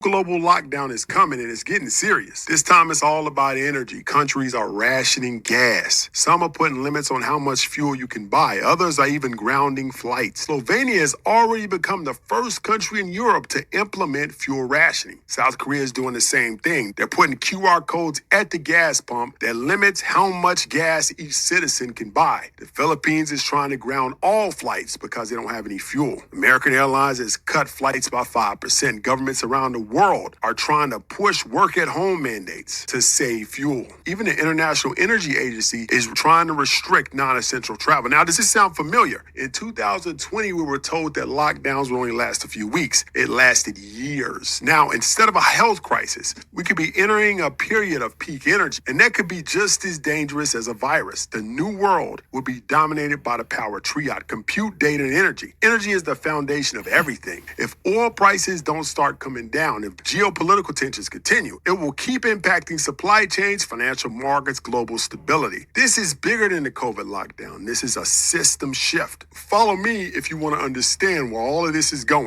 Global lockdown is coming and it's getting serious. This time it's all about energy. Countries are rationing gas. Some are putting limits on how much fuel you can buy. Others are even grounding flights. Slovenia has already become the first country in Europe to implement fuel rationing. South Korea is doing the same thing. They're putting QR codes at the gas pump that limits how much gas each citizen can buy. The Philippines is trying to ground all flights because they don't have any fuel. American Airlines has cut flights by 5%. Governments around the world are trying to push work-at-home mandates to save fuel. Even the International Energy Agency is trying to restrict non-essential travel. Now, does this sound familiar? In 2020, we were told that lockdowns would only last a few weeks. It lasted years. Now, instead of a health crisis, we could be entering a period of peak energy, and that could be just as dangerous as a virus. The new world will be dominated by the power triad: compute, data, and energy. Energy is the foundation of everything. If oil prices don't start coming down, if geopolitical tensions continue, it will keep impacting supply chains, financial markets, global stability. This is bigger than the COVID lockdown. This is a system shift. Follow me if you want to understand where all of this is going.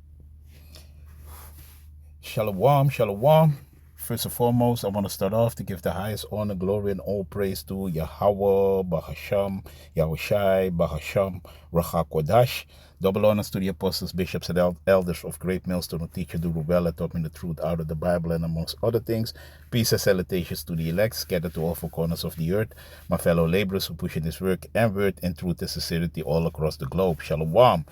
Shalom, shalom. First and foremost, I want to start off to give the highest honor, glory, and all praise to Yahweh, Bahasham, Yahushai, Bahasham, Rachakodash. Double honors to the apostles, bishops, and elders of Great Millstone, who teach and do well and taught me the truth out of the Bible, and amongst other things. Peace and salutations to the elect, scattered to all four corners of the earth, my fellow laborers who push in this work and word in truth and sincerity all across the globe. Shalom.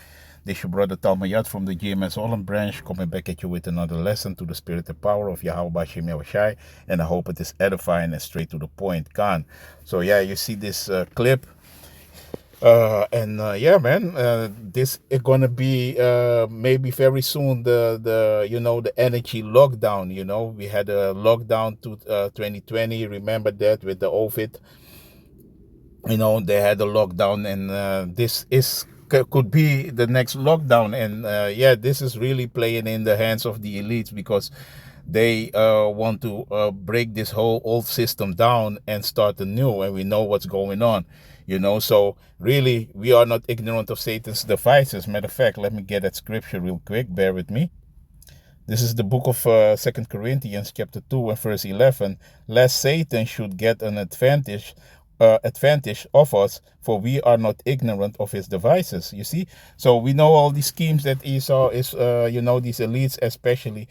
This is your brother Talmayat from the GMS Holland branch, coming back at you with another lesson to the spirit and power of Yahweh Bashem Yahushai, and I hope it is edifying and straight to the point. Khan. So yeah, you see this clip. Yeah, man, this is gonna be maybe very soon the energy lockdown. We had a lockdown to 2020. Remember that with the COVID. They had a lockdown, and this could be the next lockdown. And yeah, this is really playing in the hands of the elites, because they want to break this whole old system down and start anew, and we know what's going on. So really, we are not ignorant of Satan's devices. Matter of fact, let me get that scripture real quick. Bear with me. This is the book of 2 Corinthians chapter 2 and verse 11. Lest Satan should get an advantage of us, for we are not ignorant of his devices. You see, so we know all these schemes that Esau is, these elites especially,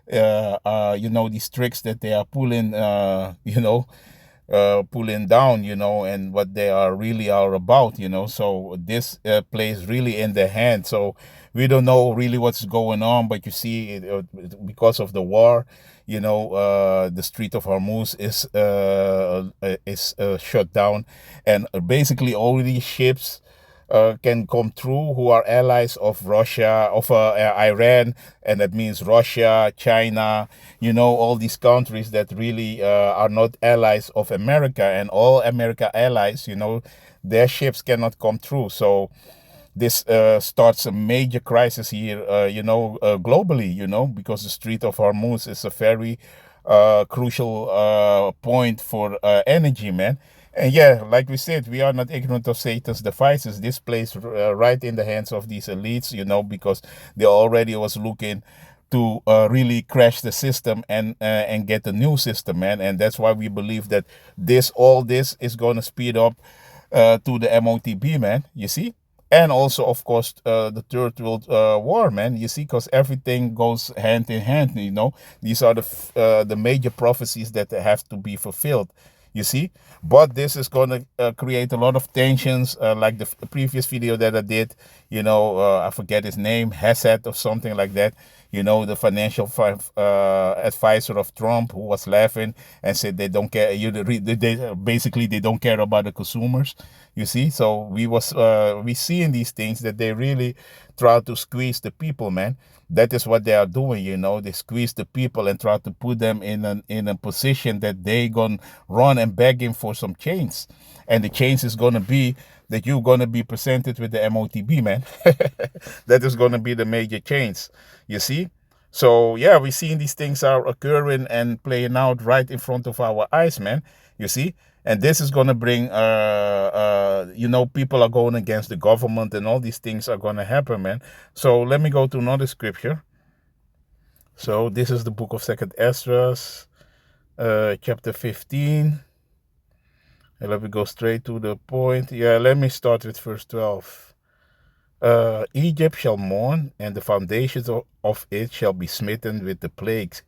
these tricks that they are pulling, pulling down, and what they are really about, so this plays really in their hand. So we don't know really what's going on, but you see, because of the war, the Strait of Hormuz is shut down, and basically all these ships can come through who are allies of Russia, of Iran, and that means Russia, China, all these countries that really are not allies of America, and all America allies, their ships cannot come through. So this starts a major crisis here, globally, because the Strait of Hormuz is a very crucial point for energy, man. And yeah, like we said, we are not ignorant of Satan's devices. This plays right in the hands of these elites, because they already was looking to really crash the system and get a new system, man. And that's why we believe that all this is going to speed up to the MOTB, man. You see? And also, of course, the Third World War, man. You see, because everything goes hand in hand. These are the major prophecies that have to be fulfilled. You see, but this is going to create a lot of tensions, like the previous video that I did. I forget his name, Hassett or something like that. The financial advisor of Trump, who was laughing and said they don't care. They don't care about the consumers. You see, so we see in these things that they really try to squeeze the people, man. That is what they are doing, They squeeze the people and try to put them in a position that they gonna run and begging for some change, and the change is gonna be that you're gonna be presented with the MOTB, man. That is gonna be the major change. You see. So yeah, we're seeing these things are occurring and playing out right in front of our eyes, man. You see. And this is going to bring, people are going against the government, and all these things are going to happen, man. So let me go to another scripture. So this is the book of Second Ezra, chapter 15. And let me go straight to the point. Yeah, let me start with verse 12. Egypt shall mourn, and the foundations of it shall be smitten with the plagues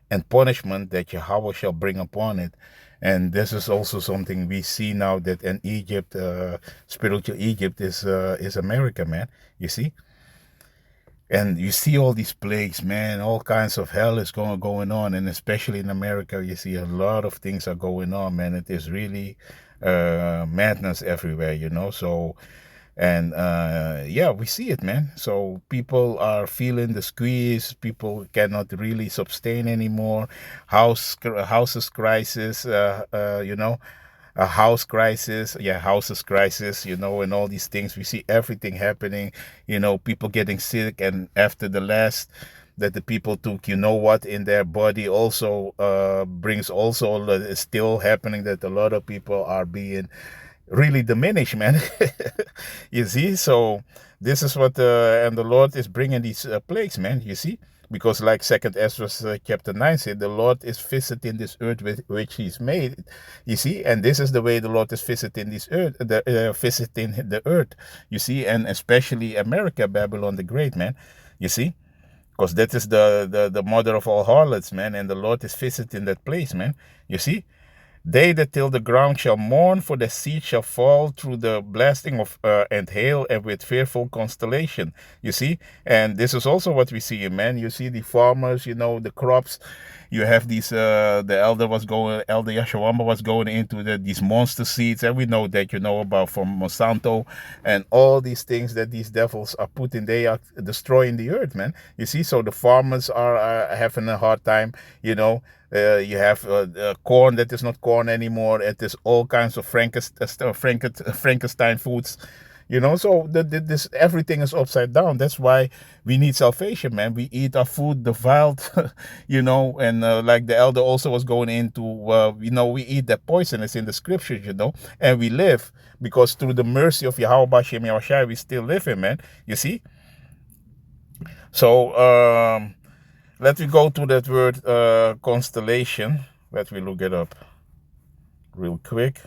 and punishment that Yahweh shall bring upon it. And this is also something we see now, that in Egypt, spiritual Egypt is America, man. You see? And you see all these plagues, man. All kinds of hell is going on, and especially in America, you see a lot of things are going on, man. It is really madness everywhere, you know. So, and yeah, we see it, man. So people are feeling the squeeze. People cannot really sustain anymore. Houses crisis, you know, a house crisis, yeah, houses crisis, you know, and all these things. We see everything happening, you know, people getting sick, and after the last that the people took, you know what, in their body also brings also it's still happening, that a lot of people are being really diminished, man. You see, so this is what and the Lord is bringing these plagues, man. You see, because like Second Ezra chapter 9 said, the Lord is visiting this earth with which He's made. You see, and this is the way the Lord is visiting this earth, visiting the earth. You see, and especially America, Babylon the Great, man. You see, because that is the mother of all harlots, man, and the Lord is visiting that place, man. You see. They that till the ground shall mourn, for the seed shall fall through the blasting of and hail, and with fearful constellation. You see, and this is also what we see, man. You see the farmers, you know, the crops. You have these. The elder Yashawamba was going into these monster seeds, and we know that, you know, about from Monsanto and all these things that these devils are putting. They are destroying the earth, man. You see, so the farmers are having a hard time, you know. You have corn that is not corn anymore. It is all kinds of Frankenstein foods, you know. So this everything is upside down. That's why we need salvation, man. We eat our food defiled, you know. And like the elder also was going into, you know, we eat that poison. It's in the scriptures, you know, and we live because through the mercy of Yahweh Bashem Yahushai, we still live in, man. You see. So let me go to that word constellation. Let me look it up real quick.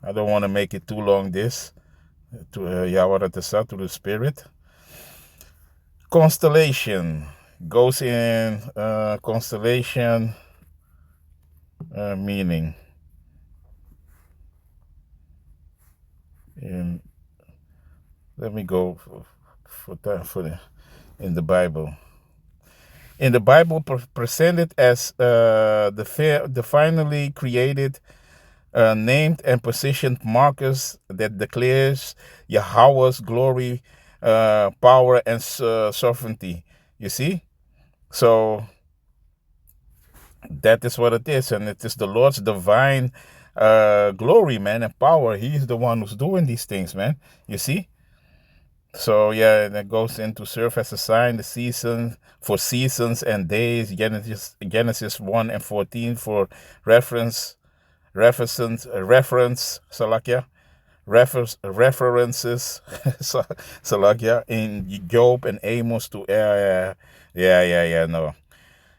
I don't want to make it too long, this. To Yawaratasa, to the spirit. Constellation goes in constellation meaning. In, let me go in the Bible. In the Bible, presented as the finally created, named and positioned markers that declares Yahweh's glory, power, and sovereignty. You see? So that is what it is. And it is the Lord's divine glory, man, and power. He's the one who's doing these things, man. You see? So yeah, and it goes into serve as a sign, the season for seasons and days. Genesis 1 and 14 for references, Salakia, references, Salakia, in Job and Amos to, no.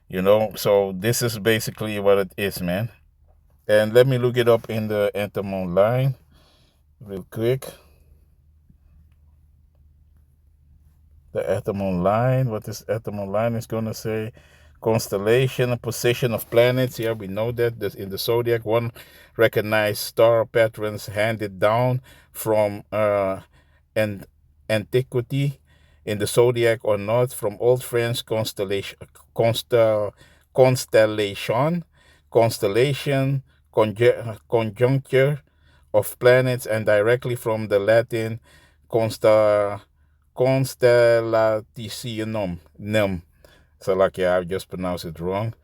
You know, so this is basically what it is, man. And let me look it up in the Entomon line real quick. The Entomon line, what this Entomon line is going to say? Constellation, a position of planets. Yeah, we know that. In the zodiac, one recognized star patterns handed down from antiquity in the zodiac or not, from old French constellation, conjuncture of planets, and directly from the Latin constellationum. So like, yeah, I just pronounced it wrong.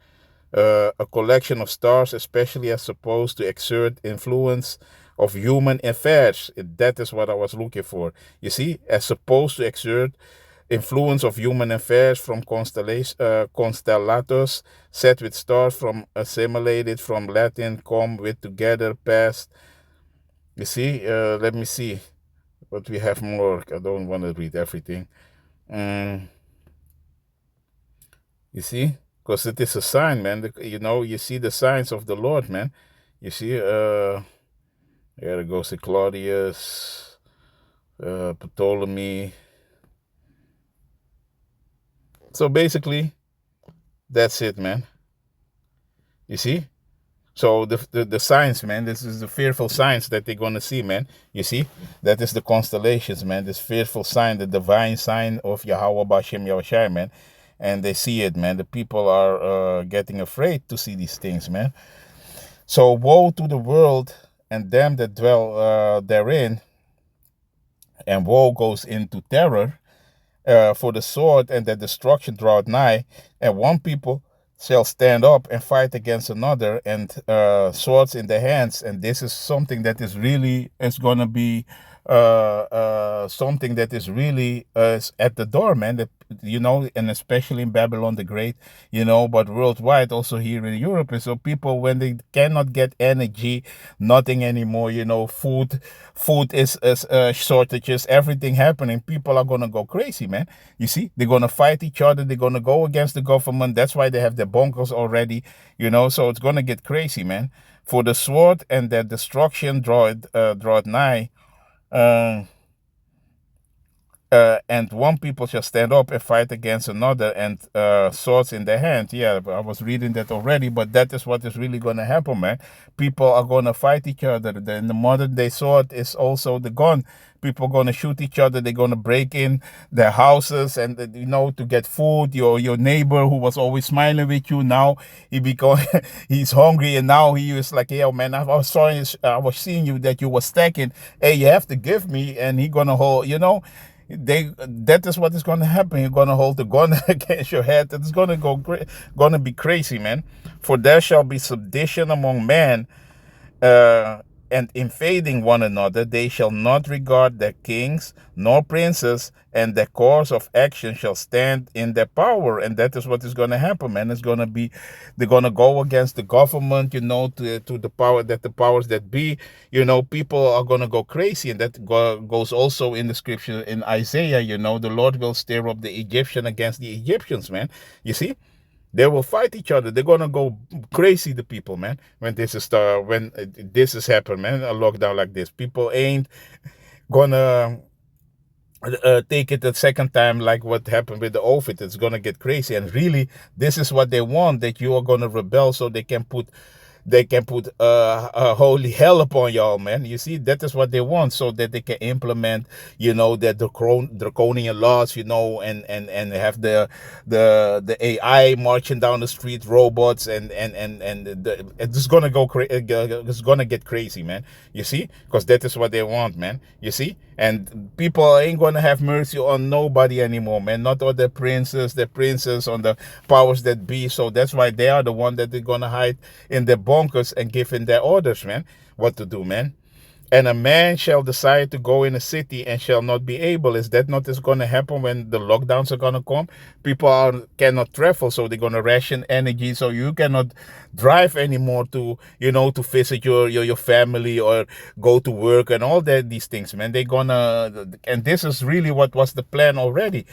A collection of stars, especially as supposed to exert influence of human affairs. That is what I was looking for. You see, as supposed to exert influence of human affairs from constellatus, set with stars, from assimilated from Latin, come with, together, past. You see, let me see what we have more. I don't want to read everything. You You see, because it is a sign, man. You see the signs of the Lord, man. You see, there goes the Claudius, Ptolemy. So basically, that's it, man. You see. So the signs, man, this is the fearful signs that they're gonna see, man. You see, that is the constellations, man. This fearful sign, the divine sign of Yahweh Bashem Yahushai, man. And they see it, man. The people are getting afraid to see these things, man. So woe to the world and them that dwell therein, and woe goes into terror, for the sword and the destruction draweth nigh, and one people shall stand up and fight against another, and swords in their hands. And this is something that is really is going to be something that is really at the door, man. And especially in Babylon the Great, but worldwide, also here in Europe. And so people, when they cannot get energy, nothing anymore, food is shortages, everything happening, people are going to go crazy, man. You see, they're going to fight each other. They're going to go against the government. That's why they have their bunkers already, so it's going to get crazy, man. For the sword and the destruction draweth nigh, and one people shall stand up and fight against another, and swords in their hand. Yeah, I was reading that already, but that is what is really going to happen, man. People are going to fight each other. The modern day sword is also the gun. People are going to shoot each other. They're going to break in their houses, and to get food. Your neighbor who was always smiling with you, now he's hungry, and now he is like, "Yo, man, I was seeing you that you were stacking. Hey, you have to give me," and he gonna hold, that is what is going to happen. You're going to hold the gun against your head. It's going to be crazy, man. For there shall be sedition among men, and invading one another. They shall not regard their kings nor princes, and their course of action shall stand in their power. And that is what is going to happen, man. It's going to be, they're going to go against the government, to the power, that the powers that be, people are going to go crazy. And that goes also in the scripture in Isaiah, the Lord will stir up the Egyptian against the Egyptians, man. You see? They will fight each other. They're gonna go crazy, the people, man. When this is happening, man, a lockdown like this, people ain't gonna take it a second time like what happened with the Ovid. It's gonna get crazy, and really, this is what they want, that you are gonna rebel, so they can put a holy hell upon y'all, man. You see, that is what they want, so that they can implement, that draconian laws, and have the AI marching down the street, robots, and it's gonna it's gonna get crazy, man. You see, because that is what they want, man. You see, and people ain't gonna have mercy on nobody anymore, man. Not all the princes, on the powers that be. So that's why they are the one that they're gonna hide in their bunkers and give in their orders, man, what to do, man. And a man shall decide to go in a city and shall not be able. Is that not is going to happen when the lockdowns are going to come? People cannot travel, so they're going to ration energy. So you cannot drive anymore to visit your family or go to work and all these things, man. They're gonna, and this is really what was the plan already,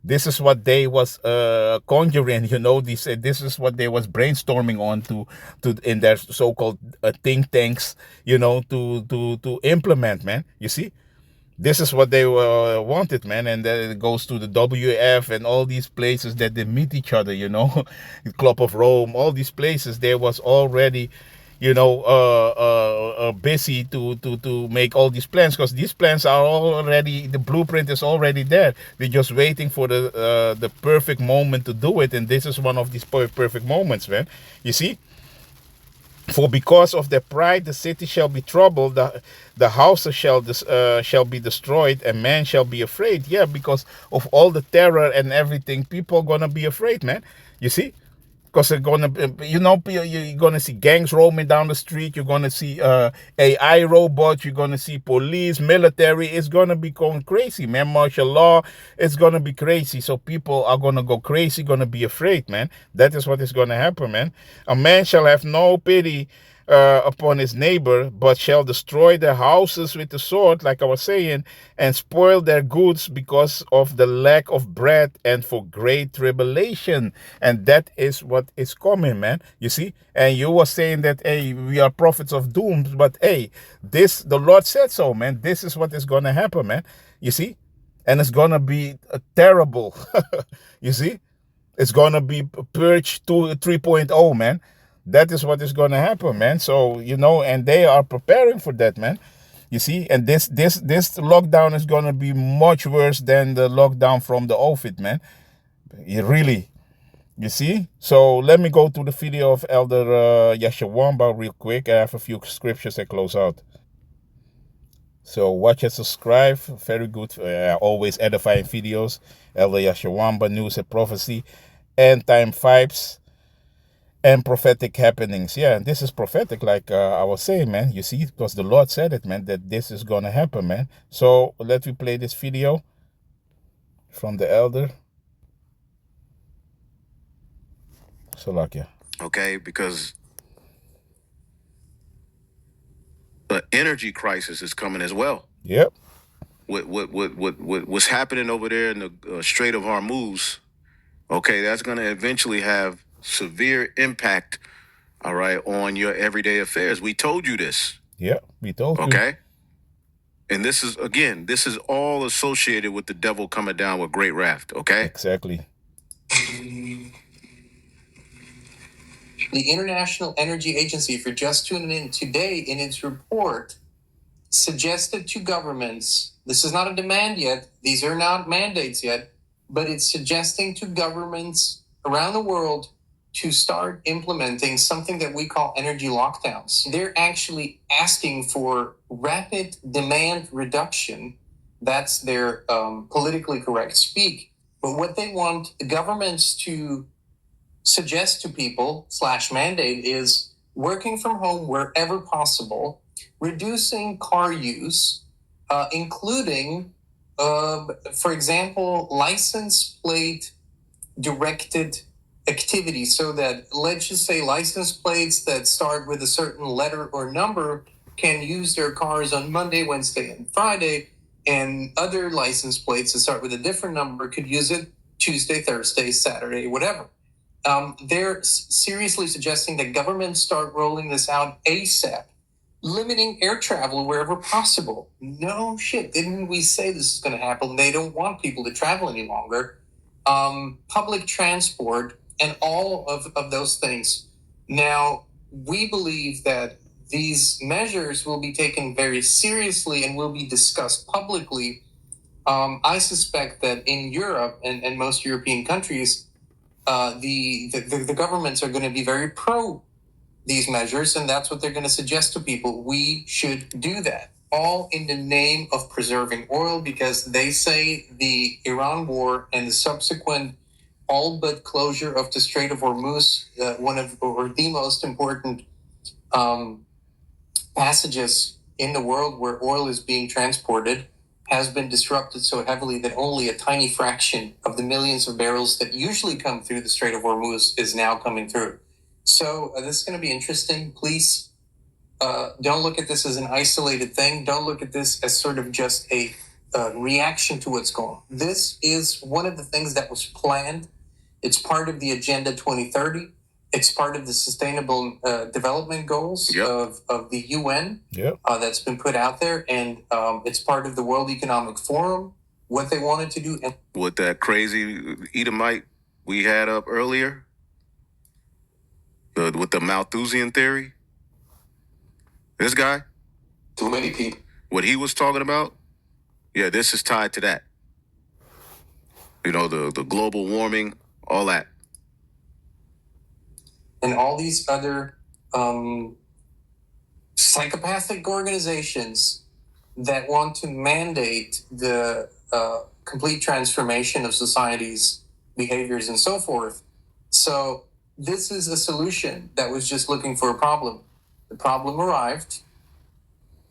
This is what they was conjuring, this is what they was brainstorming on to in their so-called think tanks, to implement, man. You see, this is what they wanted, man. And then it goes to the WF and all these places that they meet each other, the Club of Rome, all these places. There was already busy to make all these plans, because these plans are already, the blueprint is already there. They're just waiting for the perfect moment to do it, and this is one of these perfect moments, man. You see, for because of their pride the city shall be troubled, the houses shall be destroyed, and man shall be afraid. Yeah, because of all the terror and everything, people are gonna be afraid, man. You see, because they're gonna, you're gonna see gangs roaming down the street. You're gonna see AI robots. You're gonna see police, military. It's gonna be going crazy, man. Martial law. It's gonna be crazy. So people are gonna go crazy. Gonna be afraid, man. That is what is gonna happen, man. A man shall have no pity upon his neighbor, but shall destroy their houses with the sword, like I was saying, and spoil their goods because of the lack of bread and for great tribulation. And that is what is coming, man. You see? And you were saying that, hey, we are prophets of doom, but hey, this, the Lord said so, man. This is what is going to happen, man. You see? And it's going to be terrible. You see? It's going to be Purge 3.0, man. That is what is going to happen, man. So, you know, and they are preparing for that, man. You see, and this lockdown is going to be much worse than the lockdown from the COVID, man. You really, you see. So let me go to the video of Elder Yashawamba real quick. I have a few scriptures that close out. So watch and subscribe. Very good. Always edifying videos. Elder Yashawamba, news and prophecy, end time vibes, and prophetic happenings. Yeah, and this is prophetic, like I was saying, man. You see, because the Lord said it, man, that this is going to happen, man. So let me play this video from the elder. Salakia. Okay, because the energy crisis is coming as well. Yep. What's happening over there in the Strait of Hormuz? Okay, that's going to eventually have severe impact, all right, on your everyday affairs. We told you this. Yeah, we told you. Okay? And this is all associated with the devil coming down with great wrath, okay? Exactly. The International Energy Agency, if you're just tuning in today, in its report, suggested to governments, this is not a demand yet, these are not mandates yet, but it's suggesting to governments around the world to start implementing something that we call energy lockdowns. They're actually asking for rapid demand reduction. That's their politically correct speak. But what they want the governments to suggest to people / mandate is working from home wherever possible, reducing car use, including, for example, license plate directed activities, so that, let's just say, license plates that start with a certain letter or number can use their cars on Monday, Wednesday, and Friday, and other license plates that start with a different number could use it Tuesday, Thursday, Saturday, whatever. They're seriously suggesting that governments start rolling this out ASAP, limiting air travel wherever possible. No shit, didn't we say this is going to happen? They don't want people to travel any longer. Public transport and all of those things. Now, we believe that these measures will be taken very seriously and will be discussed publicly. I suspect that in Europe and most European countries, the governments are going to be very pro these measures, and that's what they're going to suggest to people. We should do that, all in the name of preserving oil, because they say the Iran war and the subsequent all but closure of the Strait of Hormuz, one of or the most important passages in the world where oil is being transported, has been disrupted so heavily that only a tiny fraction of the millions of barrels that usually come through the Strait of Hormuz is now coming through. So this is going to be interesting. Please don't look at this as an isolated thing. Don't look at this as sort of just a reaction to what's going on. This is one of the things that was planned. It's part of the Agenda 2030. It's part of the Sustainable Development Goals of the UN that's been put out there. And it's part of the World Economic Forum, what they wanted to do. With that crazy Edomite we had up earlier, with the Malthusian theory, this guy, Too many people. what he was talking about, yeah, this is tied to that. You know, the global warming, all that. And all these other psychopathic organizations that want to mandate the complete transformation of society's behaviors and so forth. So this is a solution that was just looking for a problem. The problem arrived.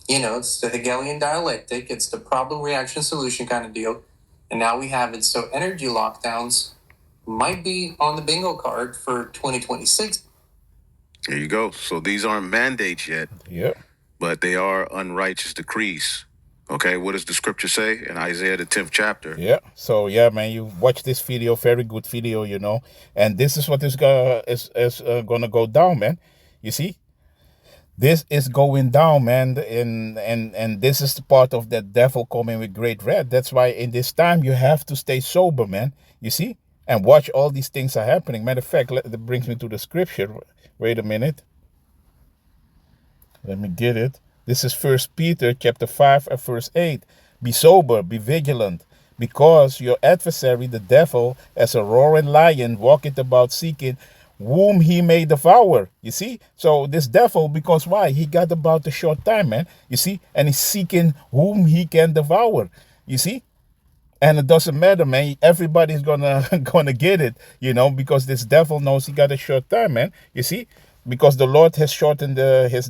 You know, it's the Hegelian dialectic. It's the problem, reaction, solution kind of deal. And now we have it. So energy lockdowns might be on the bingo card for 2026. There you go. So these aren't mandates yet, Yeah. but they are unrighteous decrees. Okay, what does the scripture say in Isaiah the 10th chapter? Yeah. So yeah, man, you watch this video, very good video, and this is what is gonna go down, man. You see, this is going down, man, and this is the part of that devil coming with great wrath. That's why in this time you have to stay sober, man. You see, and watch all these things are happening. Matter of fact, that brings me to the scripture. Wait a minute. Let me get it. This is First Peter chapter 5 and verse 8. Be sober, be vigilant, because your adversary, the devil, as a roaring lion, walketh about seeking whom he may devour. You see? So this devil, because why? He got about a short time, man. You see? And he's seeking whom he can devour. You see? And it doesn't matter, man. Everybody's gonna get it, because this devil knows he got a short time, man. You see, because the Lord has shortened his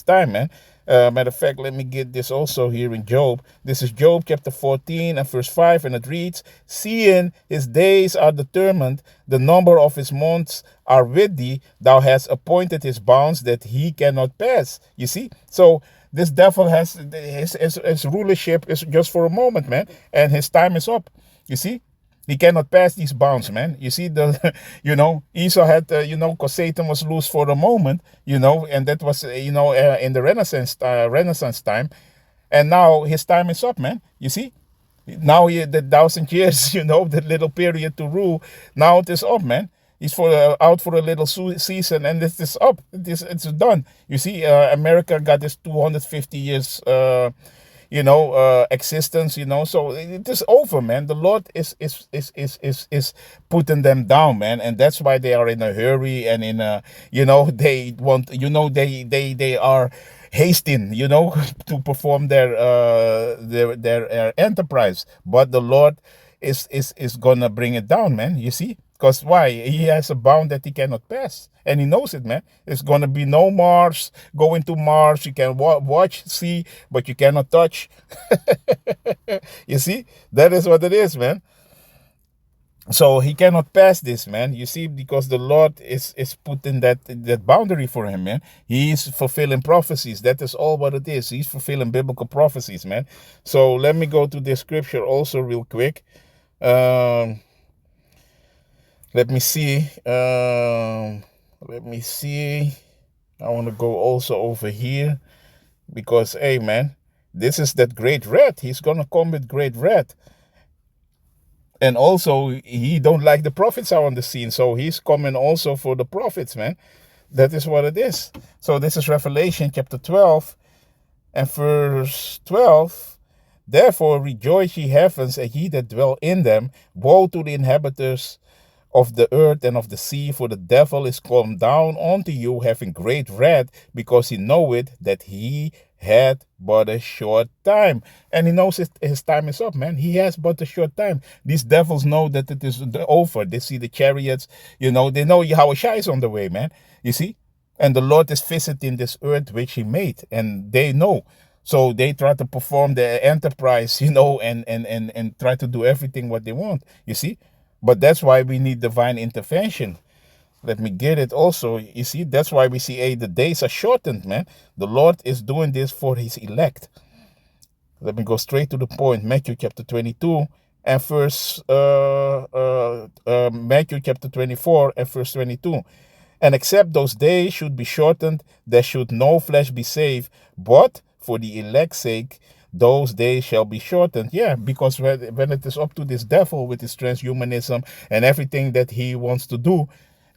time, man. Matter of fact, let me get this also here in Job. This is Job chapter 14 and verse 5, and it reads, "Seeing his days are determined, the number of his months are with thee. Thou hast appointed his bounds that he cannot pass." You see, so this devil has his rulership is just for a moment, man, and his time is up. You see, he cannot pass these bounds, man. You see, Esau had, because Satan was loose for a moment, and that was, in the Renaissance time, and now his time is up, man. You see, now the 1,000 years, the little period to rule, now it is up, man. He's out for a little season, and this is up. It's done. You see, America got this 250 years, existence. So it is over, man. The Lord is putting them down, man, and that's why they are in a hurry and in a, they want, they are hasting, to perform their enterprise. But the Lord is gonna bring it down, man. You see. Because why? He has a bound that he cannot pass. And he knows it, man. It's going to be no Mars, going to Mars. You can watch, see, but you cannot touch. You see? That is what it is, man. So he cannot pass this, man. You see, because the Lord is putting that boundary for him, man. He's fulfilling prophecies. That is all what it is. He's fulfilling biblical prophecies, man. So let me go to this scripture also real quick. Let me see. I want to go also over here because, hey, man, this is that great wrath. He's going to come with great wrath. And also, he don't like the prophets are on the scene. So he's coming also for the prophets, man. That is what it is. So this is Revelation chapter 12 and verse 12. Therefore rejoice ye heavens and ye that dwell in them. Woe to the inhabitants of the earth and of the sea, for the devil is come down unto you, having great wrath, because he knoweth that he had but a short time. And he knows his time is up, man. He has but a short time. These devils know that it is over. They see the chariots, they know Yahushua is on the way, man. You see? And the Lord is visiting this earth which he made, and they know. So they try to perform their enterprise, and try to do everything what they want, you see? But that's why we need divine intervention. Let me get it also. You see, that's why we see, hey, the days are shortened, man. The Lord is doing this for his elect. Let me go straight to the point. Matthew chapter 22 and Matthew chapter 24 and verse 22. And except those days should be shortened, there should no flesh be saved, but for the elect's sake, those days shall be shortened. Yeah, because when it is up to this devil with his transhumanism and everything that he wants to do,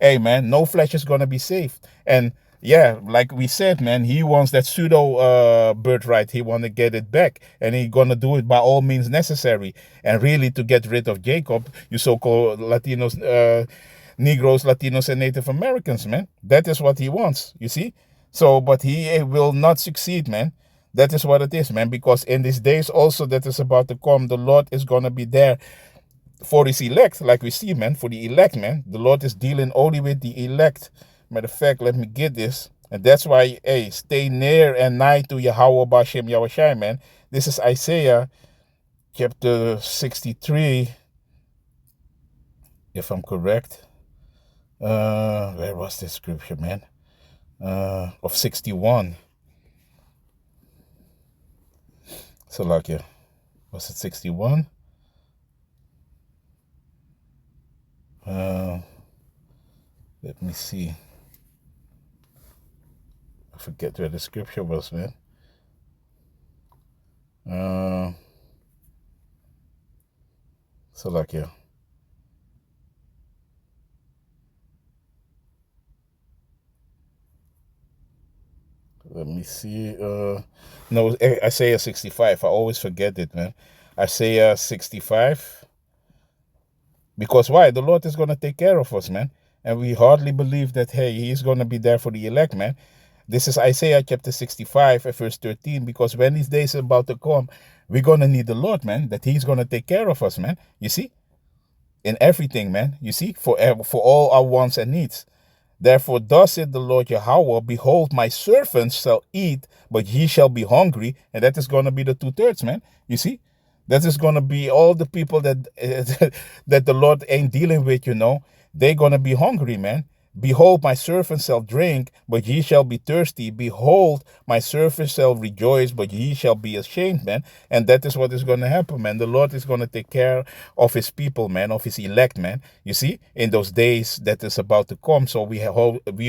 hey, man, no flesh is going to be saved. And yeah, like we said, man, he wants that pseudo birthright. He want to get it back, and he's going to do it by all means necessary. And really to get rid of Jacob, you so-called Latinos, Negroes, Latinos, and Native Americans, man. That is what he wants, you see? So, but he will not succeed, man. That is what it is, man, because in these days also that is about to come, the Lord is going to be there for his elect, like we see, man, for the elect, man. The Lord is dealing only with the elect. Matter of fact, let me get this. And that's why, hey, stay near and nigh to Yahweh Bashem Yahushai, man. This is Isaiah chapter 63, if I'm correct. Where was this scripture, man? of 61. Salakia. Was it 61? Let me see. I forget where the scripture was, man. Salakia. Let me see. No, Isaiah 65. I always forget it, man. Isaiah 65. Because why? The Lord is going to take care of us, man. And we hardly believe that, hey, he's going to be there for the elect, man. This is Isaiah chapter 65, verse 13. Because when these days are about to come, we're going to need the Lord, man. That he's going to take care of us, man. You see? In everything, man. You see? For all our wants and needs. Therefore, thus said the Lord Yahweh, behold, my servants shall eat, but ye shall be hungry. And that is going to be the 2/3, man. You see? That is going to be all the people that that the Lord ain't dealing with, you know. They're going to be hungry, man. Behold, my servants shall drink, but ye shall be thirsty. Behold, my servants shall rejoice, but ye shall be ashamed, man. And that is what is going to happen, man. The Lord is going to take care of his people, man, of his elect, man. You see, in those days that is about to come. So we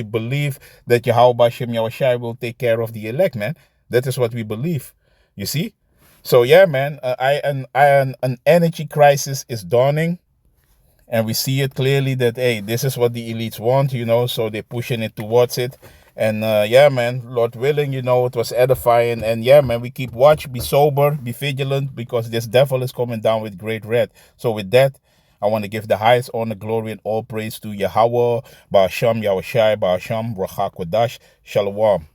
believe that Yahweh Shem Yahushai will take care of the elect, man. That is what we believe. You see? So yeah, man, an energy crisis is dawning. And we see it clearly that, hey, this is what the elites want, you know, so they're pushing it towards it. And yeah, man, Lord willing, you know, it was edifying. And yeah, man, we keep watch, be sober, be vigilant, because this devil is coming down with great wrath. So with that, I want to give the highest honor, glory, and all praise to Yahweh, Ba'asham, Yahushai, Ba'asham, Ruach HaKodesh, Shalom.